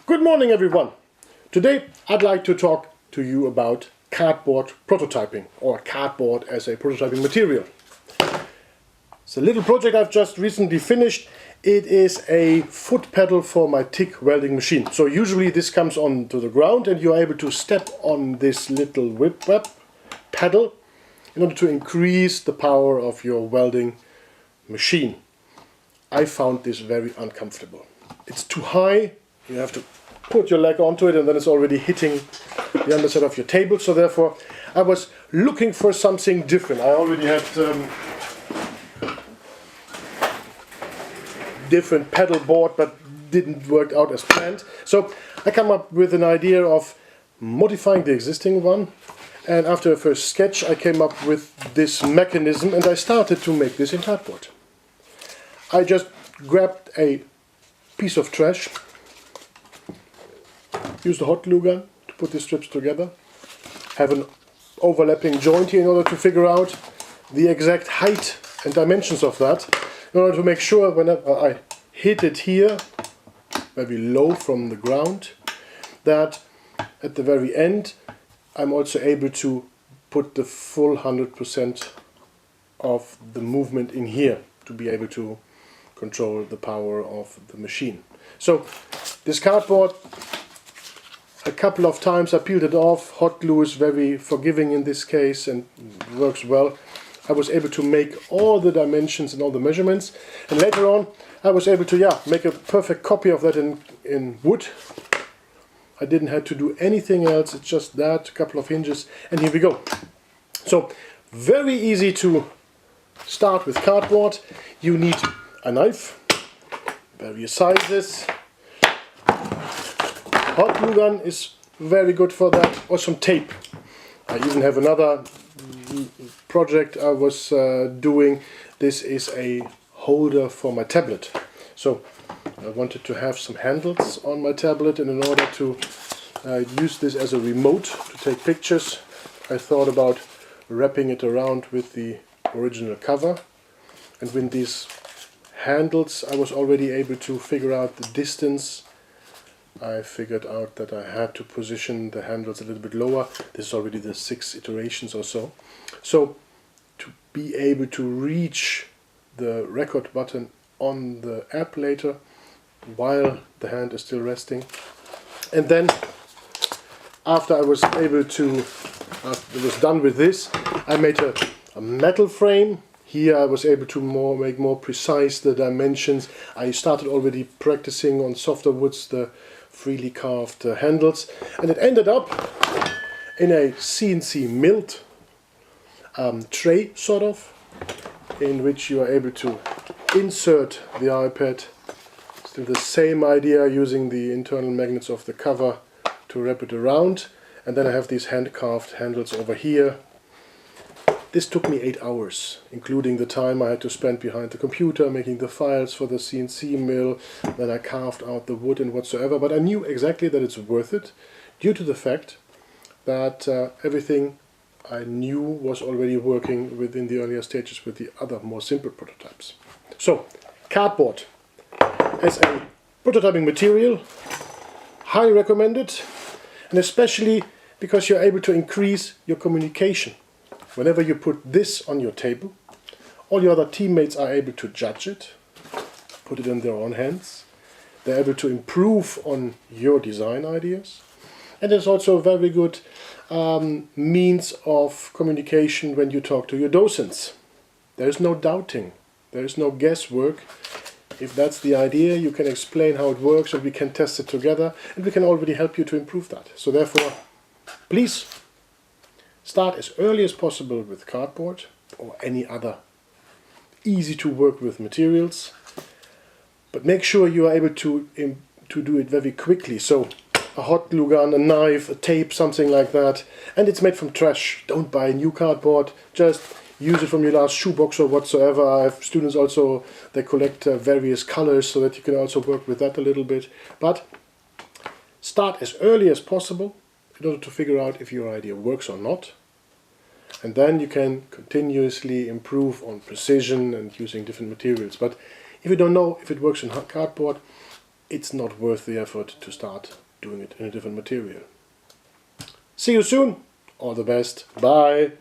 Good morning everyone. Today I'd like to talk to you about cardboard prototyping, or cardboard as a prototyping material. It's a little project I've just recently finished. It is a foot pedal for my TIG welding machine. So usually this comes onto the ground and you're able to step on this little whip web pedal in order to increase the power of your welding machine. I found this very uncomfortable. It's too high. You have to put your leg onto it and then it's already hitting the underside of your table. So therefore I was looking for something different. I already had different pedal board, but didn't work out as planned. So I come up with an idea of modifying the existing one. And after a first sketch I came up with this mechanism and I started to make this in cardboard. I just grabbed a piece of trash, used a hot glue gun to put the strips together, have an overlapping joint here in order to figure out the exact height and dimensions of that, in order to make sure whenever I hit it here, very low from the ground, that at the very end I'm also able to put the full 100% of the movement in here to be able to control the power of the machine. So this cardboard, a couple of times I peeled it off. Hot glue is very forgiving in this case and works well. I was able to make all the dimensions and all the measurements, and later on I was able to make a perfect copy of that in wood. I didn't have to do anything else, it's just that, a couple of hinges, and here we go. So very easy to start with cardboard. You need a knife, various sizes. Hot glue gun is very good for that, or some tape. I even have another project I was doing. This is a holder for my tablet. So I wanted to have some handles on my tablet, and in order to use this as a remote to take pictures, I thought about wrapping it around with the original cover. And with these handles I was already able to figure out the distance. I figured out that I had to position the handles a little bit lower. This is already the 6 iterations or so. So to be able to reach the record button on the app later while the hand is still resting. And then after I was able to, after it was done with this, I made a metal frame. Here I was able to make more precise the dimensions. I started already practicing on softer woods the freely carved handles, and it ended up in a CNC milled tray, sort of, in which you are able to insert the iPad. Still the same idea, using the internal magnets of the cover to wrap it around, and then I have these hand carved handles over here. This took me 8 hours, including the time I had to spend behind the computer making the files for the CNC mill. Then I carved out the wood and whatsoever, but I knew exactly that it's worth it due to the fact that everything I knew was already working within the earlier stages with the other more simple prototypes. So cardboard as a prototyping material, highly recommended, and especially because you're able to increase your communication. Whenever you put this on your table, all your other teammates are able to judge it, put it in their own hands. They're able to improve on your design ideas. And it's also a very good means of communication when you talk to your docents. There is no doubting, there is no guesswork. If that's the idea, you can explain how it works and we can test it together, and we can already help you to improve that. So therefore, please start as early as possible with cardboard or any other easy to work with materials, but make sure you are able to do it very quickly. So a hot glue gun, a knife, a tape, something like that, and it's made from trash. Don't buy new cardboard, just use it from your last shoebox or whatsoever. I have students also, they collect various colors so that you can also work with that a little bit. But start as early as possible in order to figure out if your idea works or not. And then you can continuously improve on precision and using different materials. But if you don't know if it works in cardboard, it's not worth the effort to start doing it in a different material. See you soon. All the best. Bye.